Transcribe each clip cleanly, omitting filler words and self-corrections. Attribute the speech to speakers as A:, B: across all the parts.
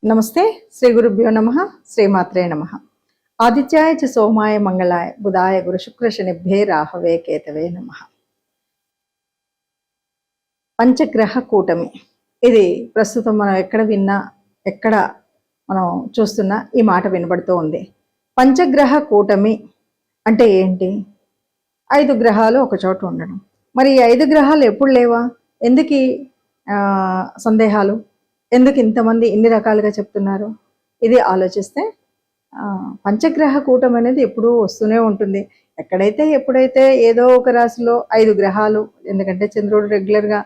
A: నమస్తే. శ్రీ గురుభ్యో నమః. శ్రీమాత్రే నమః. ఆదిత్యాయ చ సోమాయ మంగళాయ బుధాయ గురు శుక్ర శనిభ్యే రాహవే కేతవే నమః. పంచగ్రహ కూటమి ఇది ప్రస్తుతం మనం ఎక్కడ విన్నా, ఎక్కడ మనం చూస్తున్నా ఈ మాట వినబడుతూ ఉంది. పంచగ్రహ కూటమి అంటే ఏంటి? 5 గ్రహాలు ఒక చోట ఉండడం. మరి ఈ 5 గ్రహాలు ఎప్పుడు లేవా? ఎందుకు సందేహాలు? ఎందుకు ఇంతమంది ఇన్ని రకాలుగా చెప్తున్నారు? ఇది ఆలోచిస్తే పంచగ్రహ కూటమి అనేది ఎప్పుడూ వస్తూనే ఉంటుంది. ఎక్కడైతే ఎప్పుడైతే ఏదో ఒక రాశిలో 5 గ్రహాలు, ఎందుకంటే చంద్రుడు రెగ్యులర్గా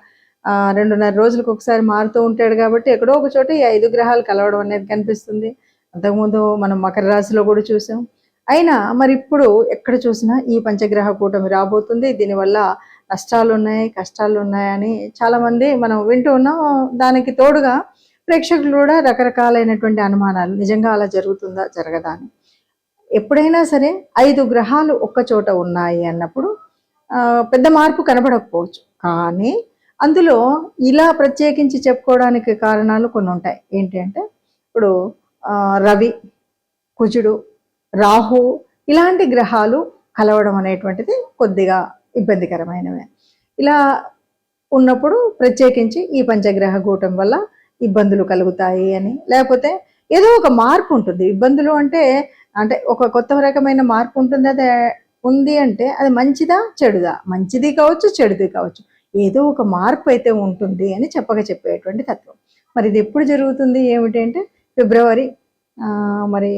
A: 2.5 రోజులకు ఒకసారి మారుతూ ఉంటాడు కాబట్టి ఎక్కడో ఒక చోట ఈ 5 గ్రహాలు కలవడం అనేది కనిపిస్తుంది. అంతకుముందు మనం మకర రాశిలో కూడా చూసాం. అయినా మరి ఇప్పుడు ఎక్కడ చూసినా ఈ పంచగ్రహ కూటమి రాబోతుంది, దీనివల్ల నష్టాలు ఉన్నాయి, కష్టాలు ఉన్నాయని చాలామంది మనం వింటూ ఉన్నాం. దానికి తోడుగా ప్రేక్షకులు కూడా రకరకాలైనటువంటి అనుమానాలు, నిజంగా అలా జరుగుతుందా జరగదా అని. ఎప్పుడైనా సరే 5 గ్రహాలు ఒక్క చోట ఉన్నాయి అన్నప్పుడు పెద్ద మార్పు కనబడకపోవచ్చు, కానీ అందులో ఇలా ప్రత్యేకించి చెప్పుకోవడానికి కారణాలు కొన్ని ఉంటాయి. ఏంటి అంటే, ఇప్పుడు రవి, కుజుడు, రాహు ఇలాంటి గ్రహాలు కలవడం అనేటువంటిది కొద్దిగా ఇబ్బందికరమైనవే. ఇలా ఉన్నప్పుడు ప్రత్యేకించి ఈ పంచగ్రహ కూటం వల్ల ఇబ్బందులు కలుగుతాయి అని, లేకపోతే ఏదో ఒక మార్పు ఉంటుంది. ఇబ్బందులు అంటే ఒక కొత్త రకమైన మార్పు ఉంటుంది. అది ఉంది అంటే అది మంచిదా చెడుదా? మంచిది కావచ్చు, చెడుది కావచ్చు, ఏదో ఒక మార్పు అయితే ఉంటుంది అని చెప్పేటువంటి తత్వం. మరి ఇది ఎప్పుడు జరుగుతుంది ఏమిటి అంటే, ఫిబ్రవరి మరి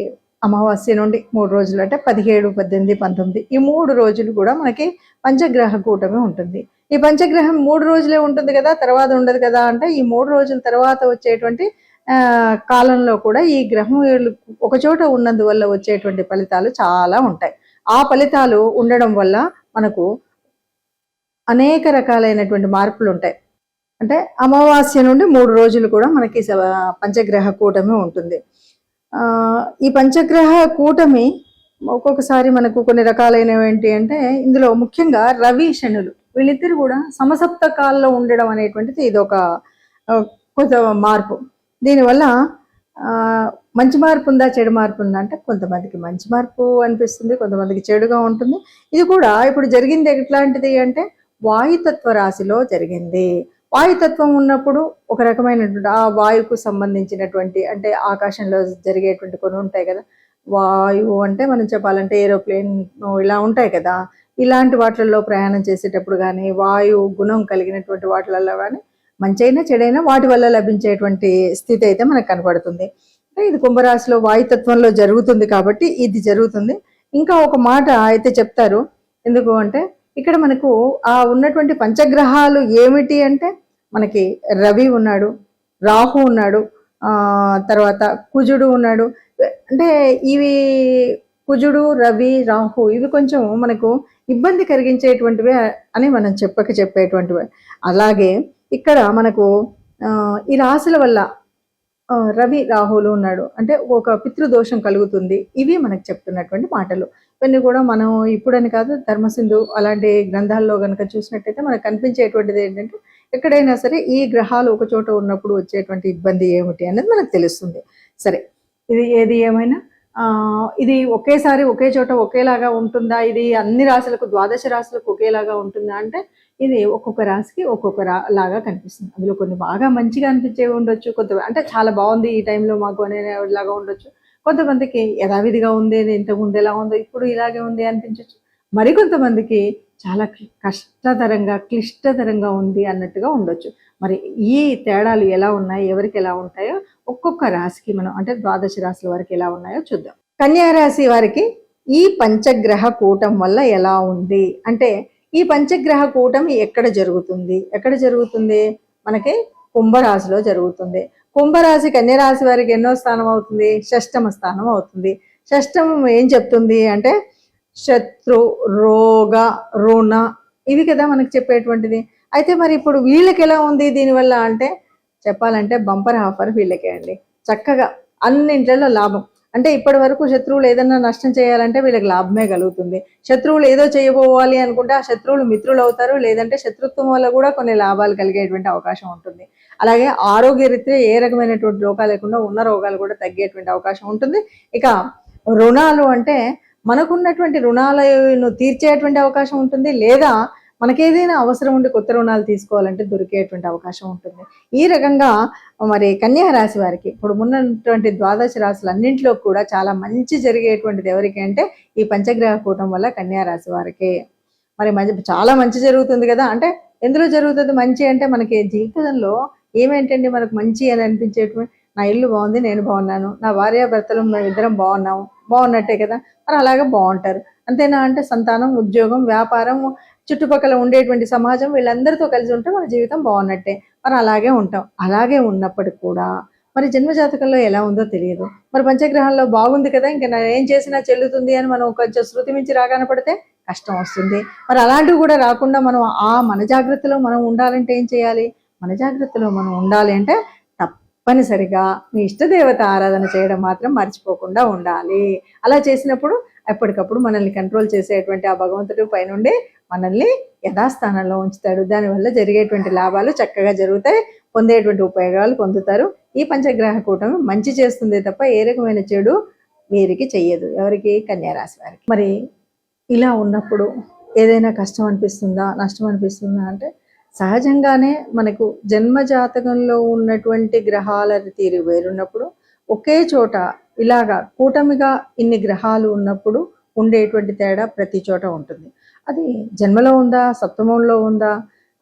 A: అమావాస్య నుండి 3 రోజులు, అంటే 17, 18, 19 ఈ 3 రోజులు కూడా మనకి పంచగ్రహ కూటమి ఉంటుంది. ఈ పంచగ్రహం 3 రోజులే ఉంటుంది కదా, తర్వాత ఉండదు కదా అంటే, ఈ 3 రోజుల తర్వాత వచ్చేటువంటి కాలంలో కూడా ఈ గ్రహం ఒక చోట ఉన్నందువల్ల వచ్చేటువంటి ఫలితాలు చాలా ఉంటాయి. ఆ ఫలితాలు ఉండడం వల్ల మనకు అనేక రకాలైనటువంటి మార్పులు ఉంటాయి. అంటే అమావాస్య నుండి 3 రోజులు కూడా మనకి పంచగ్రహ కూటమి ఉంటుంది. ఈ పంచగ్రహ కూటమి ఒక్కొక్కసారి మనకు కొన్ని రకాలైనవి ఏంటి అంటే, ఇందులో ముఖ్యంగా రవి శనులు వీళ్ళిద్దరు కూడా సమసప్తకాల్లో ఉండడం అనేటువంటిది ఇది ఒక కొత్త మార్పు. దీనివల్ల మంచి మార్పు ఉందా, చెడు మార్పు ఉందా అంటే, కొంతమందికి మంచి మార్పు అనిపిస్తుంది, కొంతమందికి చెడుగా ఉంటుంది. ఇది కూడా ఇప్పుడు జరిగింది ఎట్లాంటిది అంటే, వాయుతత్వ రాశిలో జరిగింది. వాయుతత్వం ఉన్నప్పుడు ఒక రకమైనటువంటి ఆ వాయువుకు సంబంధించినటువంటి, అంటే ఆకాశంలో జరిగేటువంటి కొన్ని ఉంటాయి కదా, వాయువు అంటే మనం చెప్పాలంటే ఏరోప్లేన్ ఇలా ఉంటాయి కదా, ఇలాంటి వాటిల్లో ప్రయాణం చేసేటప్పుడు కానీ, వాయువు గుణం కలిగినటువంటి వాటిలలో కానీ మంచైనా చెడైనా వాటి వల్ల లభించేటువంటి స్థితి అయితే మనకు కనపడుతుంది. ఇది కుంభరాశిలో వాయుతత్వంలో జరుగుతుంది కాబట్టి ఇది జరుగుతుంది. ఇంకా ఒక మాట అయితే చెప్తారు. ఎందుకు అంటే, ఇక్కడ మనకు ఉన్నటువంటి పంచగ్రహాలు ఏమిటి అంటే, మనకి రవి ఉన్నాడు, రాహు ఉన్నాడు, తర్వాత కుజుడు ఉన్నాడు. అంటే ఇవి కుజుడు, రవి, రాహు ఇవి కొంచెం మనకు ఇబ్బంది కలిగించేటువంటివి అని మనం చెప్పేటువంటివి. అలాగే ఇక్కడ మనకు ఈ రాశుల వల్ల రవి రాహులు ఉన్నాడు అంటే ఒక పితృదోషం కలుగుతుంది. ఇవి మనకు చెప్తున్నటువంటి మాటలు. ఇవన్నీ కూడా మనం ఇప్పుడని కాదు, ధర్మసింధు అలాంటి గ్రంథాల్లో కనుక చూసినట్టయితే మనకు కనిపించేటువంటిది ఏంటంటే, ఎక్కడైనా సరే ఈ గ్రహాలు ఒక చోట ఉన్నప్పుడు వచ్చేటువంటి ఇబ్బంది ఏమిటి అనేది మనకు తెలుస్తుంది. సరే, ఇది ఏది ఏమైనా ఇది ఒకేసారి ఒకే చోట ఒకేలాగా ఉంటుందా? ఇది అన్ని రాశులకు, 12 రాశులకు ఒకేలాగా ఉంటుందా అంటే, ఇది ఒక్కొక్క రాశికి ఒక్కొక్క లాగా కనిపిస్తుంది. అందులో కొన్ని బాగా మంచిగా అనిపించేవి ఉండొచ్చు, అంటే చాలా బాగుంది ఈ టైంలో మాకు అనేలాగా ఉండొచ్చు. కొంతమందికి యథావిధిగా ఉంది, ఇంతకుముందు ఎలా ఉందో ఇప్పుడు ఇలాగే ఉంది అనిపించవచ్చు. మరికొంతమందికి చాలా కష్టతరంగా, క్లిష్టతరంగా ఉంది అన్నట్టుగా ఉండొచ్చు. మరి ఈ తేడాలు ఎలా ఉన్నాయి, ఎవరికి ఎలా ఉంటాయో ఒక్కొక్క రాశికి మనం, అంటే 12 రాశుల వరకు ఎలా ఉన్నాయో చూద్దాం. కన్యా రాశి వారికి ఈ పంచగ్రహ కూటం వల్ల ఎలా ఉంది అంటే, ఈ పంచగ్రహ కూటమి ఎక్కడ జరుగుతుంది? మనకి కుంభరాశిలో జరుగుతుంది. కుంభరాశి కన్యరాశి వారికి ఎన్నో స్థానం అవుతుంది? 6వ స్థానం అవుతుంది. 6వం ఏం చెప్తుంది అంటే, శత్రు, రోగ, రుణ ఇవి కదా మనకు చెప్పేటువంటిది. అయితే మరి ఇప్పుడు వీళ్ళకి ఎలా ఉంది దీనివల్ల అంటే, చెప్పాలంటే బంపర్ ఆఫర్ వీళ్ళకే అండి. చక్కగా అన్నింటిలో లాభం. అంటే ఇప్పటి వరకు శత్రువులు ఏదన్నా నష్టం చేయాలంటే వీళ్ళకి లాభమే కలుగుతుంది. శత్రువులు ఏదో చేయబోవాలి అనుకుంటే ఆ శత్రువులు మిత్రులు అవుతారు, లేదంటే శత్రుత్వం వల్ల కూడా కొన్ని లాభాలు కలిగేటువంటి అవకాశం ఉంటుంది. అలాగే ఆరోగ్యరీత్యా ఏ రకమైనటువంటి రోగాలు లేకుండా ఉన్న రోగాలు కూడా తగ్గేటువంటి అవకాశం ఉంటుంది. ఇక రుణాలు అంటే మనకున్నటువంటి రుణాలను తీర్చేటువంటి అవకాశం ఉంటుంది, లేదా మనకేదైనా అవసరం ఉండి కొత్త రుణాలు తీసుకోవాలంటే దొరికేటువంటి అవకాశం ఉంటుంది. ఈ రకంగా మరి కన్యా రాశి వారికి ఇప్పుడు ఉన్నటువంటి ద్వాదశ రాశులన్నింటిలో కూడా చాలా మంచి జరిగేటువంటిది ఎవరికి అంటే ఈ పంచగ్రహ కూటం వల్ల కన్యా రాశి వారికి మరి చాలా మంచి జరుగుతుంది కదా. అంటే ఎందులో జరుగుతుంది మంచి అంటే మనకి జీవితంలో ఏమేంటండి మనకు మంచి అని అనిపించేటువంటి, నా ఇల్లు బాగుంది, నేను బాగున్నాను, నా భార్యాభర్తలు మేమిద్దరం బాగున్నట్టే కదా, మరి అలాగే బాగుంటారు. అంతేనా అంటే సంతానం, ఉద్యోగం, వ్యాపారం, చుట్టుపక్కల ఉండేటువంటి సమాజం వీళ్ళందరితో కలిసి ఉంటే మన జీవితం బాగున్నట్టే, మరి అలాగే ఉంటాం. అలాగే ఉన్నప్పటికి కూడా మరి జన్మజాతకంలో ఎలా ఉందో తెలియదు. మరి పంచగ్రహాల్లో బాగుంది కదా, ఇంకా నేను ఏం చేసినా చెల్లుతుంది అని మనం కొంచెం శృతి మించి రాగాన పడితే కష్టం వస్తుంది. మరి అలాంటివి కూడా రాకుండా మనం మన జాగ్రత్తలో మనం ఉండాలంటే ఏం చేయాలి? మన జాగ్రత్తలో మనం ఉండాలి అంటే తప్పనిసరిగా మీ ఇష్టదేవత ఆరాధన చేయడం మాత్రం మర్చిపోకుండా ఉండాలి. అలా చేసినప్పుడు ఎప్పటికప్పుడు మనల్ని కంట్రోల్ చేసేటువంటి ఆ భగవంతుడి పైనుండి మనల్ని యథాస్థానంలో ఉంచుతాడు. దానివల్ల జరిగేటువంటి లాభాలు చక్కగా జరుగుతాయి, పొందేటువంటి ఉపయోగాలు పొందుతారు. ఈ పంచగ్రహ కూటమి మంచి చేస్తుంది తప్ప ఏ రకమైన చెడు వీరికి చెయ్యదు. ఎవరికి? కన్యా రాశి వారికి. మరి ఇలా ఉన్నప్పుడు ఏదైనా కష్టం అనిపిస్తుందా, నష్టం అనిపిస్తుందా అంటే సహజంగానే మనకు జన్మ జాతకంలో ఉన్నటువంటి గ్రహాల తీరు వేరున్నప్పుడు ఒకే చోట ఇలాగా కూటమిగా ఇన్ని గ్రహాలు ఉన్నప్పుడు ఉండేటువంటి తేడా ప్రతి చోట ఉంటుంది. అది జన్మలో ఉందా, సప్తమంలో ఉందా,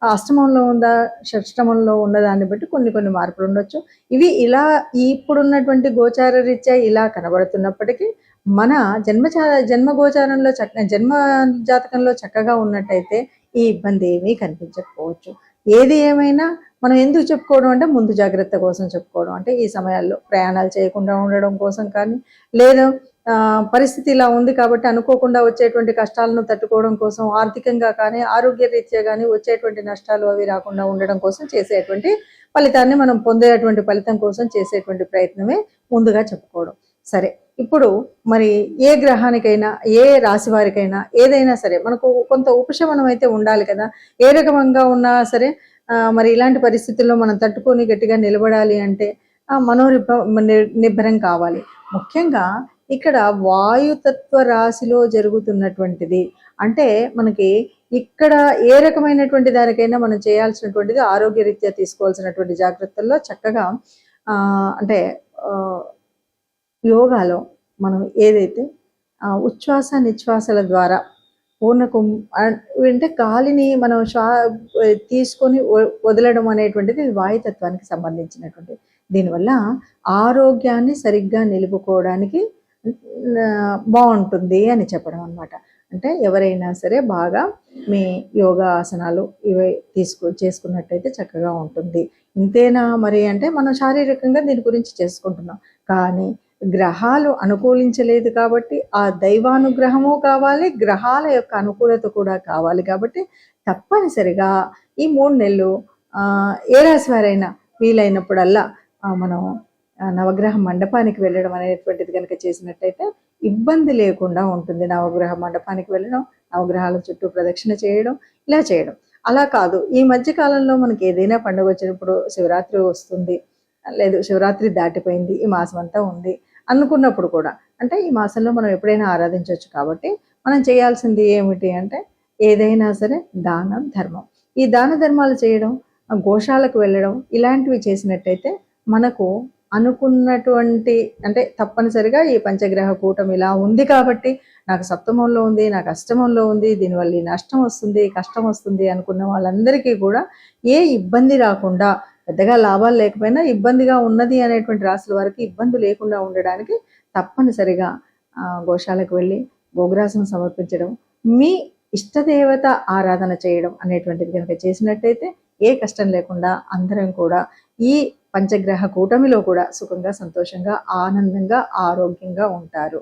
A: అష్టమంలో ఉందా, షష్టమంలో ఉన్నదాన్ని బట్టి కొన్ని మార్పులు ఉండొచ్చు. ఇవి ఇలా ఇప్పుడున్నటువంటి గోచార రీత్యా ఇలా కనబడుతున్నప్పటికీ మన జన్మ గోచారంలో జన్మ జాతకంలో చక్కగా ఉన్నట్టయితే ఈ ఇబ్బంది ఏమీ కనిపించకపోవచ్చు. ఏది ఏమైనా మనం ఎందుకు చెప్పుకోవడం అంటే ముందు జాగ్రత్త కోసం చెప్పుకోవడం. అంటే ఈ సమయాల్లో ప్రయాణాలు చేయకుండా ఉండడం కోసం కానీ, లేదా పరిస్థితి ఇలా ఉంది కాబట్టి అనుకోకుండా వచ్చేటువంటి కష్టాలను తట్టుకోవడం కోసం, ఆర్థికంగా కానీ ఆరోగ్య రీత్యా కానీ వచ్చేటువంటి నష్టాలు అవి రాకుండా ఉండడం కోసం చేసేటువంటి ఫలితాన్ని మనం పొందేటువంటి ఫలితం కోసం చేసేటువంటి ప్రయత్నమే ముందుగా చెప్పుకోవడం. సరే, ఇప్పుడు మరి ఏ గ్రహానికైనా ఏ రాశి వారికైనా ఏదైనా సరే మనకు కొంత ఉపశమనం అయితే ఉండాలి కదా. ఏ రకంగా ఉన్నా సరే మరి ఇలాంటి పరిస్థితుల్లో మనం తట్టుకొని గట్టిగా నిలబడాలి అంటే నిబ్బరం కావాలి. ముఖ్యంగా ఇక్కడ వాయుతత్వ రాశిలో జరుగుతున్నటువంటిది అంటే మనకి ఇక్కడ ఏ రకమైనటువంటి దానికైనా మనం చేయాల్సినటువంటిది ఆరోగ్య రీత్యా తీసుకోవాల్సినటువంటి జాగ్రత్తల్లో చక్కగా అంటే యోగాలో మనం ఏదైతే ఉచ్ఛ్వాస నిశ్వాసాల ద్వారా అంటే గాలిని మనం తీసుకొని వదలడం అనేటువంటిది వాయుతత్వానికి సంబంధించినటువంటిది. దీనివల్ల ఆరోగ్యాన్ని సరిగ్గా నిలుపుకోవడానికి బాగుంటుంది అని చెప్పడం అనమాట. అంటే ఎవరైనా సరే బాగా మీ యోగా ఆసనాలు ఇవి చేసుకున్నట్టయితే చక్కగా ఉంటుంది. ఇంతేనా మరి అంటే మనం శారీరకంగా దీని గురించి చేసుకుంటున్నాం, కానీ గ్రహాలు అనుకూలించలేదు కాబట్టి ఆ దైవానుగ్రహము కావాలి, గ్రహాల యొక్క అనుకూలత కూడా కావాలి. కాబట్టి తప్పనిసరిగా ఈ 3 నెలలు ఏ రాశి వారైనా వీలైనప్పుడల్లా మనం నవగ్రహ మండపానికి వెళ్ళడం అనేటువంటిది కనుక చేసినట్టయితే ఇబ్బంది లేకుండా ఉంటుంది. నవగ్రహ మండపానికి వెళ్ళడం, నవగ్రహాల చుట్టూ ప్రదక్షిణ చేయడం, ఇలా చేయడం. అలా కాదు, ఈ మధ్య కాలంలో మనకి ఏదైనా పండుగ వచ్చినప్పుడు శివరాత్రి వస్తుంది, లేదు శివరాత్రి దాటిపోయింది, ఈ మాసం అంతా ఉంది అనుకున్నప్పుడు కూడా అంటే ఈ మాసంలో మనం ఎప్పుడైనా ఆరాధించవచ్చు. కాబట్టి మనం చేయాల్సింది ఏమిటి అంటే ఏదైనా సరే దానం, ధర్మం. ఈ దాన ధర్మాలు చేయడం, గోశాలకు వెళ్ళడం ఇలాంటివి చేసినట్టయితే మనకు అనుకున్నటువంటి అంటే తప్పనిసరిగా ఈ పంచగ్రహ కూటమి ఇలా ఉంది కాబట్టి నాకు సప్తమంలో ఉంది, నాకు అష్టమంలో ఉంది, దీనివల్ల ఈ నష్టం వస్తుంది, కష్టం వస్తుంది అనుకున్న వాళ్ళందరికీ కూడా ఏ ఇబ్బంది రాకుండా, పెద్దగా లాభాలు లేకపోయినా ఇబ్బందిగా ఉన్నది అనేటువంటి రాశుల వారికి ఇబ్బంది లేకుండా ఉండడానికి తప్పనిసరిగా గోశాలకు వెళ్ళి గోగ్రాసం సమర్పించడం, మీ ఇష్టదేవత ఆరాధన చేయడం అనేటువంటిది కనుక చేసినట్టయితే ఏ కష్టం లేకుండా అందరం కూడా ఈ పంచగ్రహ కూటమిలో కూడా సుఖంగా, సంతోషంగా, ఆనందంగా, ఆరోగ్యంగా ఉంటారు.